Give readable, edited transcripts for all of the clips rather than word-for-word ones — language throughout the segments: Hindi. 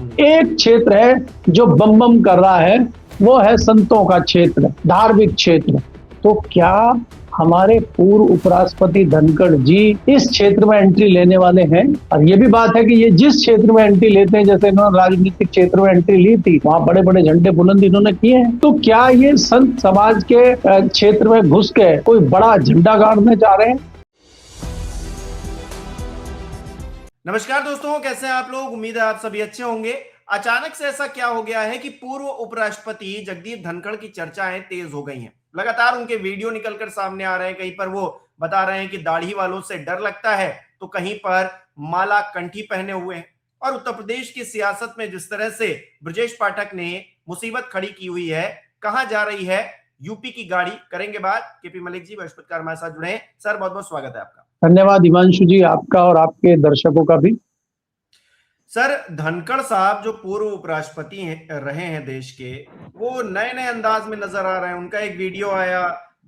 एक क्षेत्र है जो बम बम कर रहा है, वो है संतों का क्षेत्र, धार्मिक क्षेत्र। तो क्या हमारे पूर्व उपराष्ट्रपति धनखड़ जी इस क्षेत्र में एंट्री लेने वाले हैं? और ये भी बात है कि ये जिस क्षेत्र में एंट्री लेते हैं, जैसे इन्होंने राजनीतिक क्षेत्र में एंट्री ली थी, वहां बड़े बड़े झंडे बुलंद इन्होंने किए हैं। तो क्या ये संत समाज के क्षेत्र में घुस के कोई बड़ा झंडा गाड़ने जा रहे हैं? नमस्कार दोस्तों, कैसे हैं आप लोग। उम्मीद है आप सभी अच्छे होंगे। अचानक से ऐसा क्या हो गया है कि पूर्व उपराष्ट्रपति जगदीप धनखड़ की चर्चाएं तेज हो गई हैं। लगातार उनके वीडियो निकलकर सामने आ रहे हैं। कहीं पर वो बता रहे हैं कि दाढ़ी वालों से डर लगता है, तो कहीं पर माला कंठी पहने हुए हैं। और उत्तर प्रदेश की सियासत में जिस तरह से ब्रजेश पाठक ने मुसीबत खड़ी की हुई है, कहां जा रही है यूपी की गाड़ी, करेंगे बात। केपी मलिक जी बृहस्पतिवार हमारे साथ जुड़े हैं। सर, बहुत बहुत स्वागत है आपका। धन्यवाद हिमांशु जी, आपका और आपके दर्शकों का भी। सर, धनखड़ साहब जो पूर्व उपराष्ट्रपति रहे हैं देश के, वो नए नए अंदाज में नजर आ रहे हैं। उनका एक वीडियो आया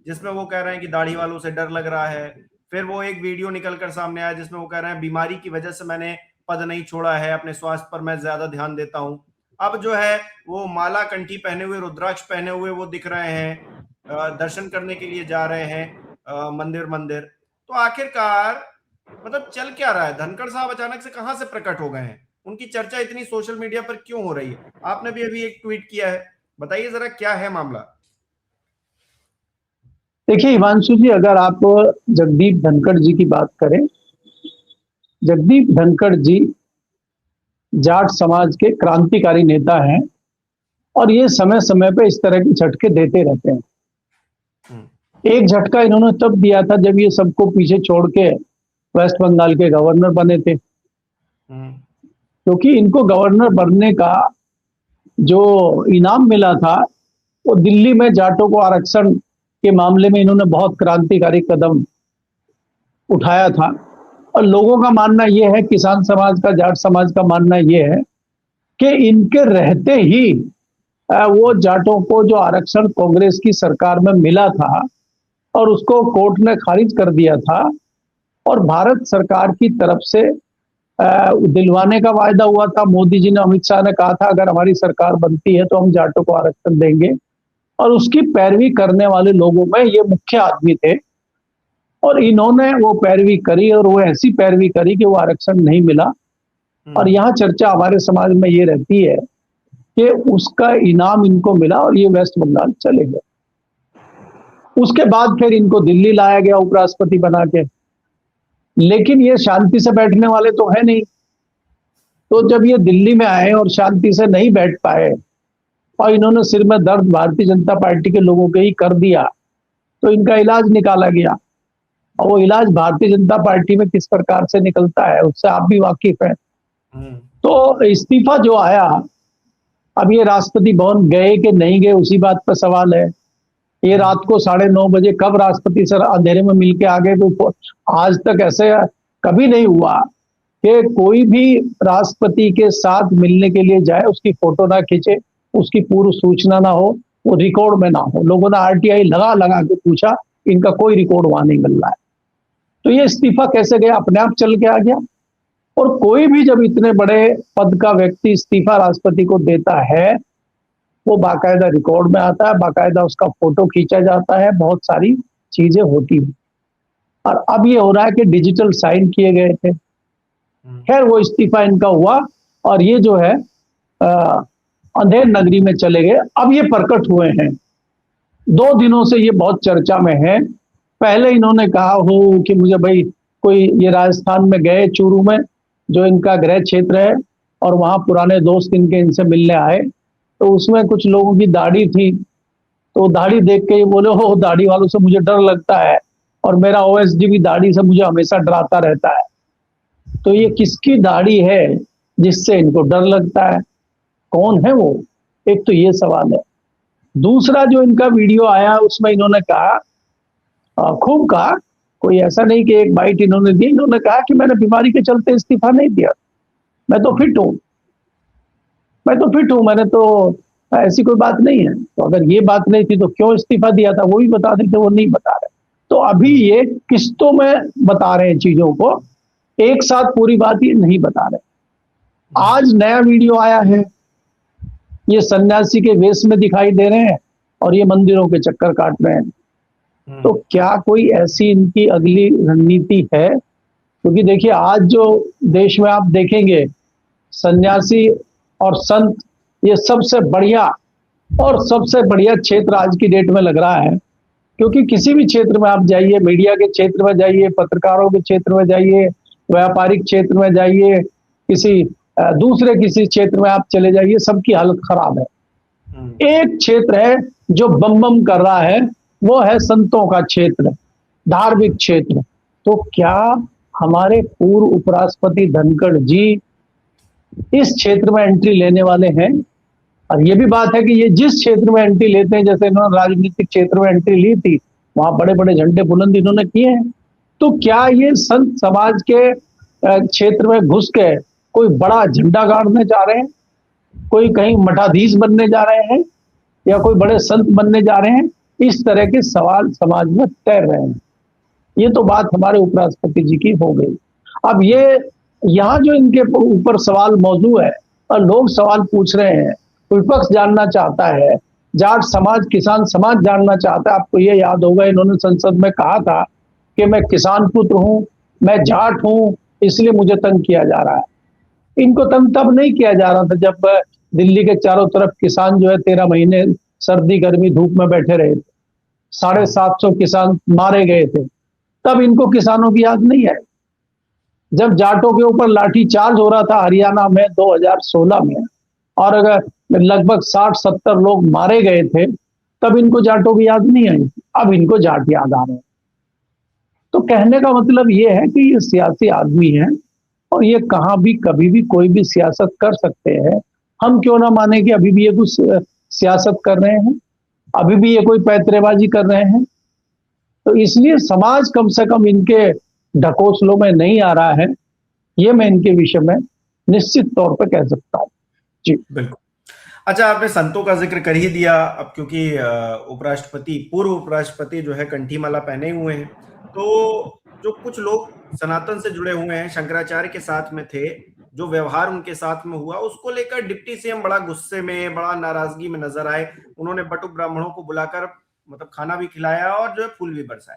जिसमें वो कह रहे हैं कि दाढ़ी वालों से डर लग रहा है। फिर वो एक वीडियो निकलकर सामने आया जिसमें वो कह रहे हैं बीमारी की वजह से मैंने पद नहीं छोड़ा है, अपने स्वास्थ्य पर मैं ज्यादा ध्यान देता हूं। अब जो है वो माला कंठी पहने हुए, रुद्राक्ष पहने हुए वो दिख रहे हैं, दर्शन करने के लिए जा रहे हैं मंदिर मंदिर। तो आखिरकार मतलब चल क्या रहा है? धनखड़ साहब अचानक से कहां से प्रकट हो गए हैं? उनकी चर्चा इतनी सोशल मीडिया पर क्यों हो रही है? आपने भी अभी एक ट्वीट किया है, बताइए जरा क्या है मामला। देखिए हिमांशु जी, अगर आप जगदीप धनखड़ जी की बात करें, जगदीप धनखड़ जी जाट समाज के क्रांतिकारी नेता हैं और ये समय समय पे इस तरह के झटके देते रहते हैं। एक झटका इन्होंने तब दिया था जब ये सबको पीछे छोड़ के वेस्ट बंगाल के गवर्नर बने थे, क्योंकि इनको गवर्नर बनने का जो इनाम मिला था वो दिल्ली में जाटों को आरक्षण के मामले में इन्होंने बहुत क्रांतिकारी कदम उठाया था। और लोगों का मानना यह है, किसान समाज का, जाट समाज का मानना यह है कि इनके रहते ही वो जाटों को जो आरक्षण कांग्रेस की सरकार में मिला था और उसको कोर्ट ने खारिज कर दिया था, और भारत सरकार की तरफ से दिलवाने का वायदा हुआ था। मोदी जी ने, अमित शाह ने कहा था अगर हमारी सरकार बनती है तो हम जाटों को आरक्षण देंगे, और उसकी पैरवी करने वाले लोगों में ये मुख्य आदमी थे। और इन्होंने वो पैरवी करी और वो ऐसी पैरवी करी कि वो आरक्षण नहीं मिला। और यहाँ चर्चा हमारे समाज में ये रहती है कि उसका इनाम इनको मिला और ये वेस्ट बंगाल चले गए। उसके बाद फिर इनको दिल्ली लाया गया उपराष्ट्रपति बना के, लेकिन ये शांति से बैठने वाले तो है नहीं। तो जब ये दिल्ली में आए और शांति से नहीं बैठ पाए और इन्होंने सिर में दर्द भारतीय जनता पार्टी के लोगों के ही कर दिया, तो इनका इलाज निकाला गया। और वो इलाज भारतीय जनता पार्टी में किस प्रकार से निकलता है उससे आप भी वाकिफ हैं। तो इस्तीफा जो आया, अब ये राष्ट्रपति भवन गए कि नहीं गए उसी बात पर सवाल है। ये रात को 9:30 बजे कब राष्ट्रपति सर अंधेरे में मिलके आ गए? तो आज तक ऐसे कभी नहीं हुआ कि कोई भी राष्ट्रपति के साथ मिलने के लिए जाए, उसकी फोटो ना खींचे, उसकी पूर्व सूचना ना हो, वो रिकॉर्ड में ना हो। लोगों ने आरटीआई लगा लगा के पूछा, इनका कोई रिकॉर्ड वहां नहीं मिल रहा है। तो ये इस्तीफा कैसे गया? अपने आप चल के आ गया। और कोई भी जब इतने बड़े पद का व्यक्ति इस्तीफा राष्ट्रपति को देता है, वो बाकायदा रिकॉर्ड में आता है, बाकायदा उसका फोटो खींचा जाता है, बहुत सारी चीजें होती हैं। और अब ये हो रहा है कि डिजिटल साइन किए गए थे। खैर, वो इस्तीफा इनका हुआ और ये जो है अंधेर नगरी में चले गए। अब ये प्रकट हुए हैं, 2 दिनों से ये बहुत चर्चा में है। पहले इन्होंने कहा हो कि मुझे भाई कोई, ये राजस्थान में गए चूरू में, जो इनका गृह क्षेत्र है, और वहां पुराने दोस्त इनके इनसे मिलने आए, तो उसमें कुछ लोगों की दाढ़ी थी। तो दाढ़ी देख के ये बोले, हो दाढ़ी वालों से मुझे डर लगता है और मेरा ओएसडी भी दाढ़ी से मुझे हमेशा डराता रहता है। तो ये किसकी दाढ़ी है जिससे इनको डर लगता है? कौन है वो? एक तो ये सवाल है। दूसरा, जो इनका वीडियो आया उसमें इन्होंने कहा, खूब कहा, कोई ऐसा नहीं कि एक बाइट इन्होंने दी, इन्होंने कहा कि मैंने बीमारी के चलते इस्तीफा नहीं दिया, मैं तो फिट हूं, मैं तो फिट हूं, मैंने तो, ऐसी कोई बात नहीं है। तो अगर ये बात नहीं थी तो क्यों इस्तीफा दिया था वो भी बता देते, वो नहीं बता रहे। तो अभी ये किस्तों में बता रहे हैं चीजों को, एक साथ पूरी बात ये नहीं बता रहे। आज नया वीडियो आया है, ये सन्यासी के वेश में दिखाई दे रहे हैं और ये मंदिरों के चक्कर काट रहे हैं। तो क्या कोई ऐसी इनकी अगली रणनीति है? क्योंकि देखिए आज जो देश में आप देखेंगे सन्यासी और संत, ये सबसे बढ़िया क्षेत्र आज की डेट में लग रहा है। क्योंकि किसी भी क्षेत्र में आप जाइए, मीडिया के क्षेत्र में जाइए, पत्रकारों के क्षेत्र में जाइए, व्यापारिक क्षेत्र में जाइए, किसी किसी क्षेत्र में आप चले जाइए, सबकी हालत खराब है। एक क्षेत्र है जो बम बम कर रहा है, वो है संतों का क्षेत्र, धार्मिक क्षेत्र। तो क्या हमारे पूर्व उपराष्ट्रपति धनखड़ जी इस क्षेत्र में एंट्री लेने वाले हैं? और ये भी बात है कि ये जिस क्षेत्र में एंट्री लेते हैं, जैसे इन्होंने राजनीतिक क्षेत्र में एंट्री ली थी, वहां बड़े बड़े झंडे बुलंद इन्होंने किए हैं। तो क्या ये संत समाज के क्षेत्र में घुस के कोई बड़ा झंडा गाड़ने जा रहे हैं, कोई कहीं मठाधीश बनने जा रहे हैं, या कोई बड़े संत बनने जा रहे हैं? इस तरह के सवाल समाज में तैर रहे हैं। ये तो बात हमारे उपराष्ट्रपति जी की हो गई। अब ये यहाँ जो इनके ऊपर सवाल मौजूद है और लोग सवाल पूछ रहे हैं, विपक्ष जानना चाहता है, जाट समाज, किसान समाज जानना चाहता है। आपको ये याद होगा इन्होंने संसद में कहा था कि मैं किसान पुत्र हूं, मैं जाट हूं, इसलिए मुझे तंग किया जा रहा है। इनको तंग तब नहीं किया जा रहा था जब दिल्ली के चारों तरफ किसान जो है 13 महीने सर्दी गर्मी धूप में बैठे रहे थे, 750 किसान मारे गए थे, तब इनको किसानों की याद नहीं आई। जब जाटों के ऊपर लाठी चार्ज हो रहा था हरियाणा में 2016 में, और अगर लगभग 60-70 लोग मारे गए थे, तब इनको जाटों की याद नहीं आई। अब इनको जाट याद आ रहे हैं। तो कहने का मतलब ये है कि ये सियासी आदमी है और ये कहां भी कभी भी कोई भी सियासत कर सकते हैं। हम क्यों ना माने कि अभी भी ये कुछ सियासत कर रहे हैं, अभी भी ये कोई पैंतरेबाजी कर रहे हैं। तो इसलिए समाज कम से कम इनके ढकोसलों में नहीं आ रहा है, ये मैं इनके विषय में निश्चित तौर पर कह सकता हूं। जी बिल्कुल। अच्छा, आपने संतों का जिक्र कर ही दिया। अब क्योंकि पूर्व उपराष्ट्रपति जो है कंठी माला पहने हुए हैं, तो जो कुछ लोग सनातन से जुड़े हुए हैं, शंकराचार्य के साथ में थे, जो व्यवहार उनके साथ में हुआ, उसको लेकर डिप्टी सीएम बड़ा गुस्से में, बड़ा नाराजगी में नजर आए। उन्होंने बटुक ब्राह्मणों को बुलाकर मतलब खाना भी खिलाया और जो है फूल भी बरसाए।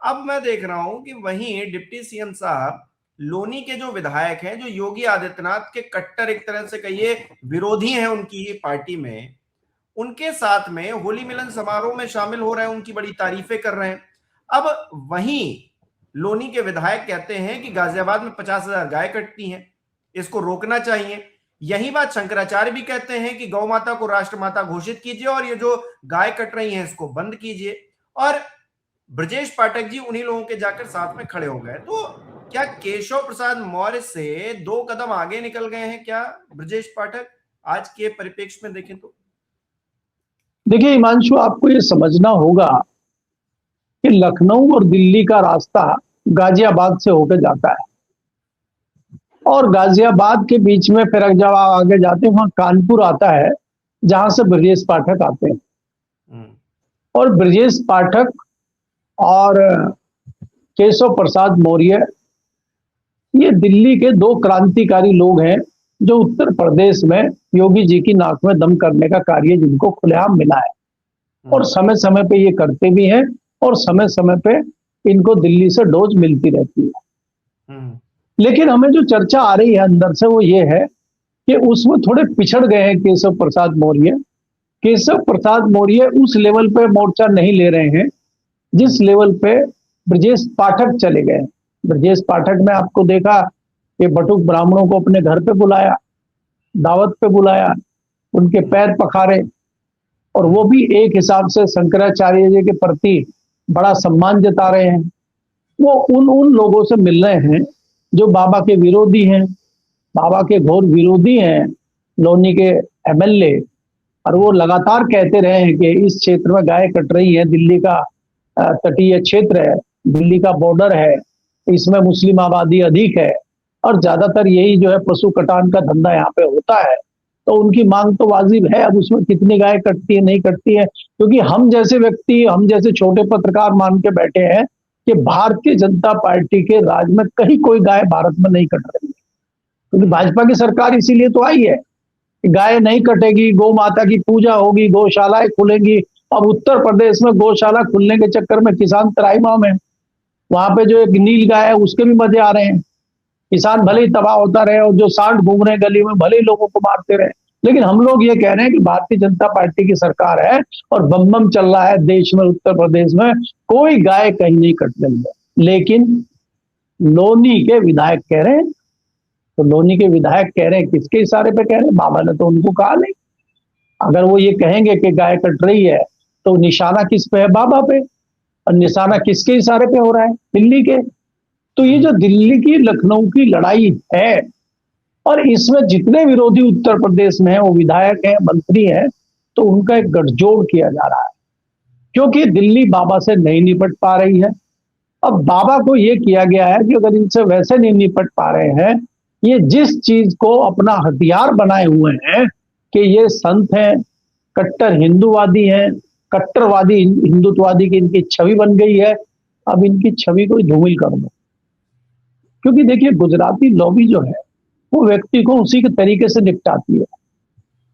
अब मैं देख रहा हूं कि वहीं डिप्टी सीएम साहब लोनी के जो विधायक हैं, जो योगी आदित्यनाथ के कट्टर एक तरह से कहिए विरोधी हैं उनकी पार्टी में, उनके साथ में होली मिलन समारोह में शामिल हो रहे हैं, उनकी बड़ी तारीफें कर रहे हैं। अब वहीं लोनी के विधायक कहते हैं कि गाजियाबाद में 50,000 गाय कटती हैं, इसको रोकना चाहिए। यही बात शंकराचार्य भी कहते हैं कि गौ माता को राष्ट्रमाता घोषित कीजिए और ये जो गाय कट रही है इसको बंद कीजिए। और ब्रजेश पाठक जी उन्हीं लोगों के जाकर साथ में खड़े हो गए। तो क्या केशव प्रसाद मौर्य से 2 कदम आगे निकल गए हैं क्या ब्रजेश पाठक, आज के परिप्रेक्ष्य में देखें तो? देखिए हिमांशु, आपको ये समझना होगा कि लखनऊ और दिल्ली का रास्ता गाजियाबाद से होकर जाता है, और गाजियाबाद के बीच में फिर जब आप आगे जाते हैं वहां कानपुर आता है, जहां से ब्रजेश पाठक आते हैं। और ब्रजेश पाठक और केशव प्रसाद मौर्य ये दिल्ली के 2 क्रांतिकारी लोग हैं, जो उत्तर प्रदेश में योगी जी की नाक में दम करने का कार्य जिनको खुलेआम मिला है, और समय समय पे ये करते भी हैं, और समय समय पे इनको दिल्ली से डोज मिलती रहती है। लेकिन हमें जो चर्चा आ रही है अंदर से वो ये है कि उसमें थोड़े पिछड़ गए हैं केशव प्रसाद मौर्य। केशव प्रसाद मौर्य उस लेवल पे मोर्चा नहीं ले रहे हैं जिस लेवल पे ब्रजेश पाठक चले गए। ब्रजेश पाठक ने आपको देखा कि बटुक ब्राह्मणों को अपने घर पे बुलाया, दावत पे बुलाया, उनके पैर पखारे, और वो भी एक हिसाब से शंकराचार्य जी के प्रति बड़ा सम्मान जता रहे हैं। वो उन लोगों से मिल रहे हैं जो बाबा के विरोधी हैं, बाबा के घोर विरोधी हैं, लोनी के एमएलए। और वो लगातार कहते रहे हैं कि इस क्षेत्र में गाय कट रही है, दिल्ली का तटीय क्षेत्र है, दिल्ली का बॉर्डर है, इसमें मुस्लिम आबादी अधिक है, और ज्यादातर यही जो है पशु कटान का धंधा यहाँ पे होता है। तो उनकी मांग तो वाजिब है। अब उसमें कितनी गाय कटती है नहीं कटती है, क्योंकि हम जैसे व्यक्ति, हम जैसे छोटे पत्रकार मान के बैठे हैं कि भारतीय जनता पार्टी के राज में कहीं कोई गाय भारत में नहीं कट रही है। क्योंकि भाजपा की सरकार इसीलिए तो आई है कि गाय नहीं कटेगी, गौ माता की पूजा होगी, गौशालाएं खुलेंगी। अब उत्तर प्रदेश में गौशाला खुलने के चक्कर में किसान त्राहिमाम है। वहां पे जो एक नील गाय है उसके भी मजे आ रहे हैं। किसान भले ही तबाह होता रहे और जो सांड घूम रहे हैं गली में भले ही लोगों को मारते रहे, लेकिन हम लोग ये कह रहे हैं कि भारतीय जनता पार्टी की सरकार है और बम बम चल रहा है देश में, उत्तर प्रदेश में कोई गाय कहीं नहीं कटने लगी। लेकिन लोनी के विधायक कह रहे हैं, तो लोनी के विधायक कह रहे हैं, किसके इशारे पे कह रहे हैं? बाबा ने तो उनको कहा नहीं। अगर वो ये कहेंगे कि गाय कट रही है तो निशाना किस पे है? बाबा पे। और निशाना किसके इशारे पे हो रहा है? दिल्ली के। तो ये जो दिल्ली की लखनऊ की लड़ाई है, और इसमें जितने विरोधी उत्तर प्रदेश में है वो विधायक हैं, मंत्री हैं, तो उनका एक गठजोड़ किया जा रहा है, क्योंकि दिल्ली बाबा से नहीं निपट पा रही है। अब बाबा को ये किया गया है कि अगर इनसे वैसे नहीं निपट पा रहे हैं, ये जिस चीज को अपना हथियार बनाए हुए हैं कि ये संत हैं, कट्टर हिंदूवादी हैं, कट्टरवादी हिंदुत्ववादी की इनकी छवि बन गई है, अब इनकी छवि को धूमिल कर दो। क्योंकि देखिए गुजराती लॉबी जो है वो व्यक्ति को उसी के तरीके से निपटाती है।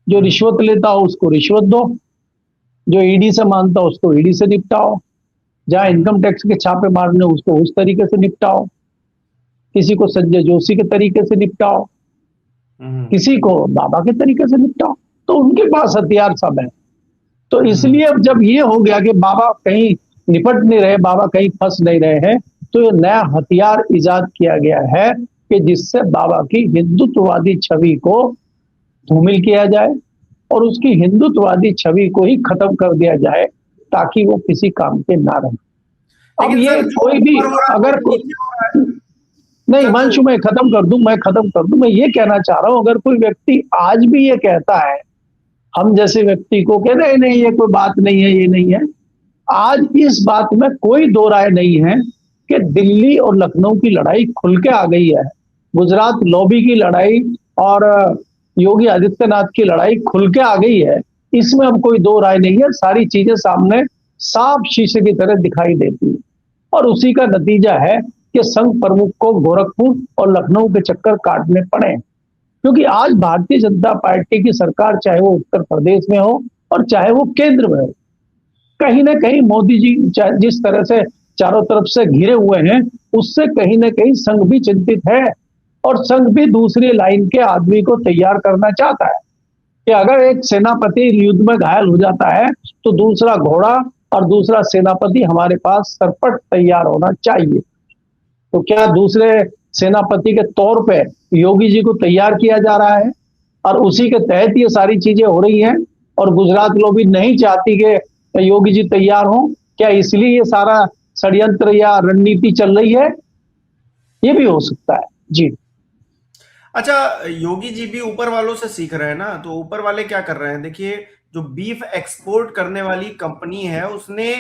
जो रिश्वत लेता हो उसको रिश्वत दो, जो ईडी से मानता हो उसको ईडी से निपटाओ, जहां इनकम टैक्स के छापे मारने उसको उस तरीके से निपटाओ, किसी को संजय जोशी के तरीके से निपटाओ, किसी को बाबा के तरीके से निपटाओ। तो उनके पास हथियार सब है। तो इसलिए अब जब ये हो गया कि बाबा कहीं निपट नहीं रहे, बाबा कहीं फंस नहीं रहे हैं, तो ये नया हथियार इजाद किया गया है कि जिससे बाबा की हिंदुत्ववादी छवि को धूमिल किया जाए और उसकी हिंदुत्ववादी छवि को ही खत्म कर दिया जाए, ताकि वो किसी काम के ना रहे। अब ये कोई भी अगर नहीं, मंच मैं खत्म कर दूं, मैं ये कहना चाह रहा हूं, अगर कोई व्यक्ति आज भी ये कहता है हम जैसे व्यक्ति को कह रहे नहीं ये कोई बात नहीं है, ये नहीं है, आज इस बात में कोई दो राय नहीं है कि दिल्ली और लखनऊ की लड़ाई खुल के आ गई है। गुजरात लॉबी की लड़ाई और योगी आदित्यनाथ की लड़ाई खुल के आ गई है। इसमें अब कोई दो राय नहीं है, सारी चीजें सामने साफ शीशे की तरह दिखाई देती है। और उसी का नतीजा है कि संघ प्रमुख को गोरखपुर और लखनऊ के चक्कर काटने पड़े, क्योंकि आज भारतीय जनता पार्टी की सरकार चाहे वो उत्तर प्रदेश में हो और चाहे वो केंद्र में हो, कहीं ना कहीं मोदी जी जिस तरह से चारों तरफ से घिरे हुए हैं, उससे कहीं ना कहीं संघ भी चिंतित है। और संघ भी दूसरी लाइन के आदमी को तैयार करना चाहता है कि अगर एक सेनापति युद्ध में घायल हो जाता है तो दूसरा घोड़ा और दूसरा सेनापति हमारे पास सरपट तैयार होना चाहिए। तो क्या दूसरे सेनापति के तौर पे योगी जी को तैयार किया जा रहा है और उसी के तहत ये सारी चीजें हो रही हैं, और गुजरात लॉबी नहीं चाहती कि योगी जी तैयार हों? क्या इसलिए ये सारा षड्यंत्र या रणनीति चल रही है? ये भी हो सकता है जी। अच्छा, योगी जी भी ऊपर वालों से सीख रहे हैं ना, तो ऊपर वाले क्या कर रहे हैं? देखिए, जो बीफ एक्सपोर्ट करने वाली कंपनी है उसने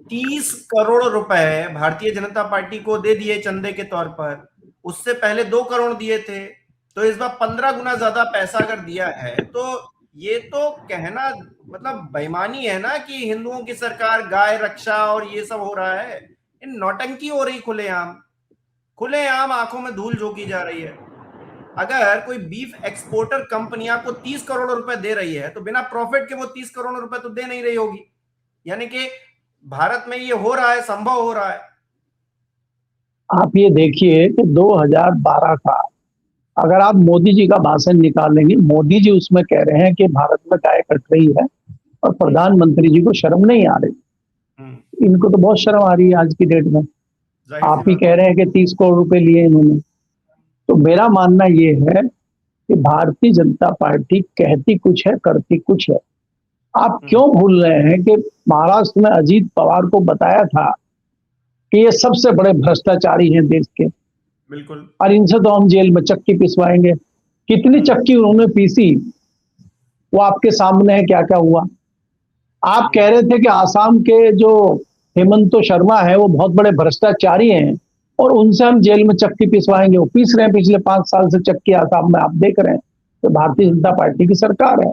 30 करोड़ रुपए भारतीय जनता पार्टी को दे दिए चंदे के तौर पर। उससे पहले 2 करोड़ दिए थे, तो इस बार 15 गुना ज्यादा पैसा अगर दिया है, तो ये तो कहना मतलब बेईमानी है ना कि हिंदुओं की सरकार, गाय रक्षा और ये सब हो रहा है। इन नौटंकी हो रही खुलेआम आंखों में धूल झोंकी जा रही है। अगर कोई बीफ एक्सपोर्टर कंपनी आपको 30 करोड़ रुपए दे रही है, तो बिना प्रॉफिट के वो 30 करोड़ रुपए तो दे नहीं रही होगी। यानी कि भारत में ये हो रहा है, संभव हो रहा है। आप ये देखिए कि 2012 का अगर आप मोदी जी का भाषण निकालेंगे, मोदी जी उसमें कह रहे हैं कि भारत में गाय कट रही है और प्रधानमंत्री जी को शर्म नहीं आ रही। इनको तो बहुत शर्म आ रही है आज की डेट में। आप ही कह रहे हैं कि 30 करोड़ रुपए लिए इन्होंने। तो मेरा मानना ये है कि भारतीय जनता पार्टी कहती कुछ है, करती कुछ है। आप क्यों भूल रहे हैं कि महाराष्ट्र में अजीत पवार को बताया था कि ये सबसे बड़े भ्रष्टाचारी हैं देश के, बिल्कुल, और इनसे तो हम जेल में चक्की पिसवाएंगे। कितनी चक्की उन्होंने पीसी वो आपके सामने है, क्या क्या हुआ। आप कह रहे थे कि आसाम के जो हेमंत शर्मा है वो बहुत बड़े भ्रष्टाचारी हैं और उनसे हम जेल में चक्की पिसवाएंगे। वो पीस रहे हैं पिछले 5 साल से चक्की आसाम में, आप देख रहे हैं। तो भारतीय जनता पार्टी की सरकार है।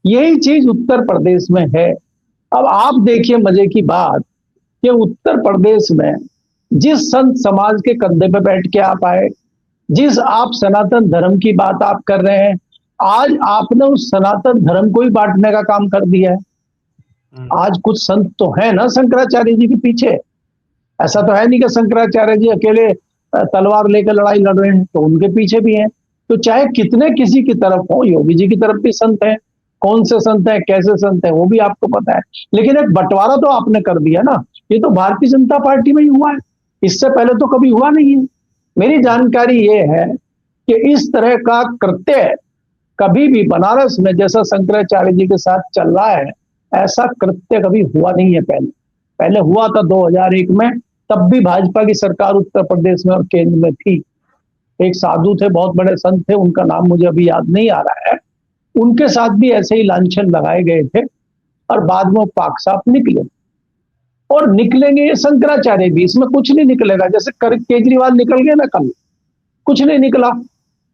यही चीज उत्तर प्रदेश में है। अब आप देखिए मजे की बात कि उत्तर प्रदेश में जिस संत समाज के कंधे पे बैठ के आप आए, जिस आप सनातन धर्म की बात आप कर रहे हैं, आज आपने उस सनातन धर्म को ही बांटने का काम कर दिया है। आज कुछ संत तो है ना शंकराचार्य जी के पीछे, ऐसा तो है नहीं कि शंकराचार्य जी अकेले तलवार लेकर लड़ाई लड़ रहे हैं, तो उनके पीछे भी हैं। तो चाहे कितने किसी की तरफ हो, योगी जी की तरफ भी संत हैं, कौन से संत हैं, कैसे संत हैं, वो भी आपको पता है। लेकिन एक बंटवारा तो आपने कर दिया ना, ये तो भारतीय जनता पार्टी में ही हुआ है, इससे पहले तो कभी हुआ नहीं है। मेरी जानकारी ये है कि इस तरह का कृत्य कभी भी बनारस में जैसा शंकराचार्य जी के साथ चल रहा है, ऐसा कृत्य कभी हुआ नहीं है। पहले हुआ था 2001 में, तब भी भाजपा की सरकार उत्तर प्रदेश में और केंद्र में थी। एक साधु थे, बहुत बड़े संत थे, उनका नाम मुझे अभी याद नहीं आ रहा है, उनके साथ भी ऐसे ही लांछन लगाए गए थे और बाद में पाक साफ निकले और निकलेंगे ये शंकराचार्य भी, इसमें कुछ नहीं निकलेगा। जैसे केजरीवाल निकल गए ना कल, कुछ नहीं निकला।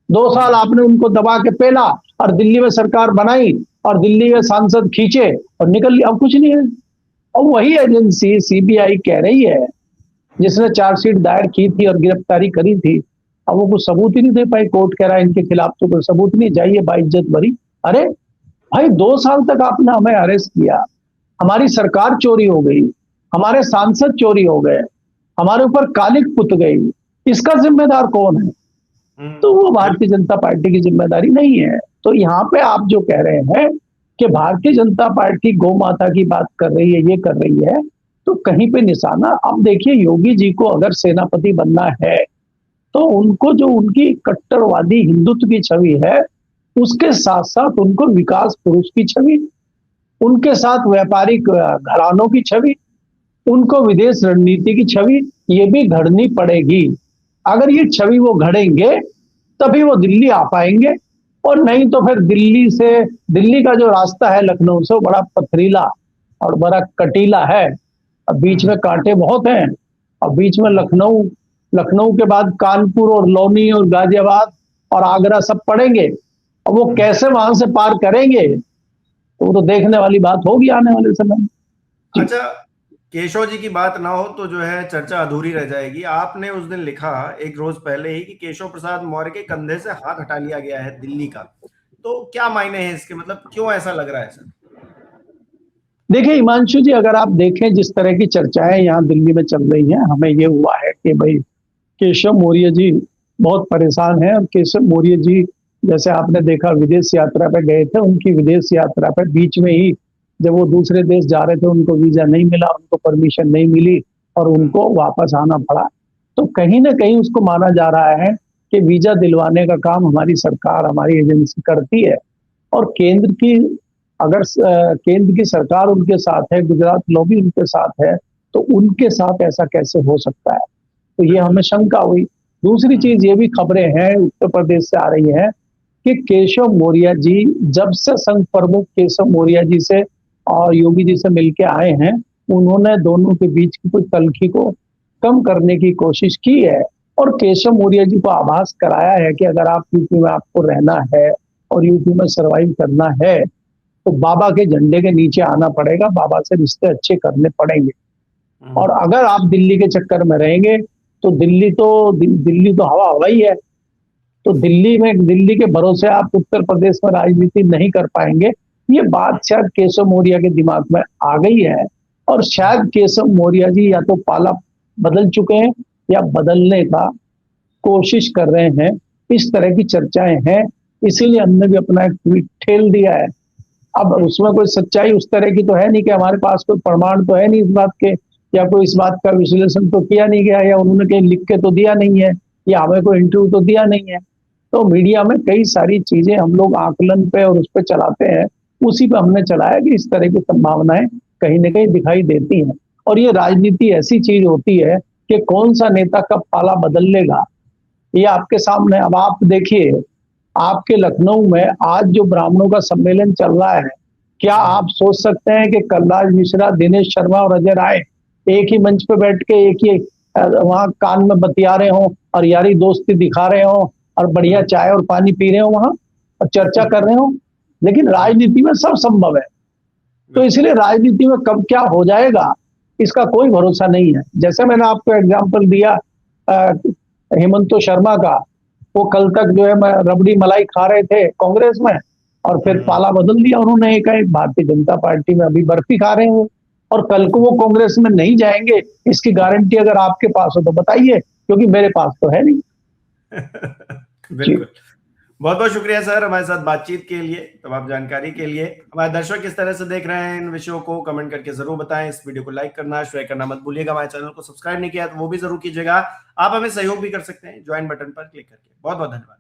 2 साल आपने उनको दबा के पेला और दिल्ली में सरकार बनाई और दिल्ली में सांसद खींचे और निकल लिया, अब कुछ नहीं है। और वही एजेंसी सीबीआई कह रही है, जिसने चार्जशीट दायर की थी और गिरफ्तारी करी थी, अब वो कुछ सबूत ही नहीं दे पाई। कोर्ट कह रहा है इनके खिलाफ तो कोई सबूत नहीं, जाइए बाइज्जत बरी। अरे भाई, 2 साल तक आपने हमें अरेस्ट किया, हमारी सरकार चोरी हो गई, हमारे सांसद चोरी हो गए, हमारे ऊपर कालिक पुत गई, इसका जिम्मेदार कौन है? तो वो भारतीय जनता पार्टी की जिम्मेदारी नहीं है। तो यहाँ पे आप जो कह रहे हैं कि भारतीय जनता पार्टी गौ माता की बात कर रही है, ये कर रही है, तो कहीं पे निशाना। अब देखिए, योगी जी को अगर सेनापति बनना है तो उनको जो उनकी कट्टरवादी हिंदुत्व की छवि है, उसके साथ साथ उनको विकास पुरुष की छवि, उनके साथ व्यापारिक घरानों की छवि, उनको विदेश रणनीति की छवि, ये भी घड़नी पड़ेगी। अगर ये छवि वो घड़ेंगे तभी वो दिल्ली आ पाएंगे, और नहीं तो फिर दिल्ली का जो रास्ता है लखनऊ से, वो बड़ा पथरीला और बड़ा कटीला है। अब बीच में कांटे बहुत हैं, और बीच में लखनऊ के बाद कानपुर और लौनी और गाजियाबाद और आगरा सब पड़ेंगे। और वो कैसे वहां से पार करेंगे, तो वो तो देखने वाली बात होगी आने वाले समय में। अच्छा, केशव जी की बात ना हो तो जो है चर्चा अधूरी रह जाएगी। आपने उस दिन लिखा एक रोज पहले ही कि केशव प्रसाद मौर्य के कंधे से हाथ हटा लिया गया है दिल्ली का, तो क्या मायने हैं इसके, मतलब क्यों ऐसा लग रहा है सर? देखिए हिमांशु जी, अगर आप देखें जिस तरह की चर्चाएं यहाँ दिल्ली में चल रही हैं, हमें ये हुआ है कि भाई केशव मौर्य जी बहुत परेशान हैं। और केशव मौर्य जी, जैसे आपने देखा, विदेश यात्रा पे गए थे, उनकी विदेश यात्रा पे बीच में ही जब वो दूसरे देश जा रहे थे, उनको वीजा नहीं मिला, उनको परमिशन नहीं मिली और उनको वापस आना पड़ा। तो कहीं ना कहीं उसको माना जा रहा है कि वीजा दिलवाने का काम हमारी सरकार, हमारी एजेंसी करती है। और केंद्र की सरकार उनके साथ है, गुजरात लॉबी उनके साथ है, तो उनके साथ ऐसा कैसे हो सकता है? तो ये हमें शंका हुई। दूसरी चीज ये भी खबरें हैं उत्तर प्रदेश से आ रही है कि केशव मौर्य जी, जब से संघ प्रमुख केशव मौर्य जी से और योगी जी से मिलके आए हैं, उन्होंने दोनों के बीच की कोई तल्खी को कम करने की कोशिश की है। और केशव मौर्य जी को आभास कराया है कि अगर आप यूपी में आपको रहना है और यूपी में सर्वाइव करना है, तो बाबा के झंडे के नीचे आना पड़ेगा, बाबा से रिश्ते अच्छे करने पड़ेंगे। और अगर आप दिल्ली के चक्कर में रहेंगे तो दिल्ली तो हवा ही है। तो दिल्ली के भरोसे आप उत्तर प्रदेश में राजनीति नहीं कर पाएंगे। ये बात शायद केशव मौर्य के दिमाग में आ गई है, और शायद केशव मौर्य जी या तो पाला बदल चुके हैं या बदलने का कोशिश कर रहे हैं। इस तरह की चर्चाएं हैं, इसीलिए हमने भी अपना एक ट्वीट ठेल दिया है। अब उसमें कोई सच्चाई उस तरह की तो है नहीं कि हमारे पास कोई प्रमाण तो है नहीं इस बात के, या कोई इस बात का विश्लेषण तो किया नहीं गया, या उन्होंने कहीं लिख के तो दिया नहीं है, या हमें कोई इंटरव्यू तो दिया नहीं है। तो मीडिया में कई सारी चीजें हम लोग आकलन पे और उस पर चलाते हैं, उसी पे हमने चलाया कि इस तरह की संभावनाएं कहीं ना कहीं दिखाई देती हैं। और ये राजनीति ऐसी चीज होती है कि कौन सा नेता कब पाला बदल लेगा, ये आपके सामने। अब आप देखिए, आपके लखनऊ में आज जो ब्राह्मणों का सम्मेलन चल रहा है, क्या आप सोच सकते हैं कि कलराज मिश्रा, दिनेश शर्मा और अजय राय एक ही मंच पे बैठ के एक ही वहां कान में बतिया रहे हों और यारी दोस्ती दिखा रहे हों और बढ़िया चाय और पानी पी रहे हो वहां और चर्चा कर रहे हो? लेकिन राजनीति में सब संभव है। तो इसलिए राजनीति में कब क्या हो जाएगा इसका कोई भरोसा नहीं है। जैसे मैंने आपको एग्जांपल दिया हेमंत शर्मा का, वो कल तक जो है रबड़ी मलाई खा रहे थे कांग्रेस में, और फिर पाला बदल दिया उन्होंने, एक भारतीय जनता पार्टी में अभी बर्फी खा रहे हैं। और कल को वो कांग्रेस में नहीं जाएंगे, इसकी गारंटी अगर आपके पास हो तो बताइए, क्योंकि मेरे पास तो है नहीं। बिल्कुल, बहुत बहुत शुक्रिया सर हमारे साथ बातचीत के लिए, तमाम जानकारी के लिए। हमारे दर्शक किस तरह से देख रहे हैं इन विषयों को कमेंट करके जरूर बताएं। इस वीडियो को लाइक करना, शेयर करना मत भूलिएगा। हमारे चैनल को सब्सक्राइब नहीं किया तो वो भी जरूर कीजिएगा। आप हमें सहयोग भी कर सकते हैं ज्वाइन बटन पर क्लिक करके। बहुत बहुत धन्यवाद।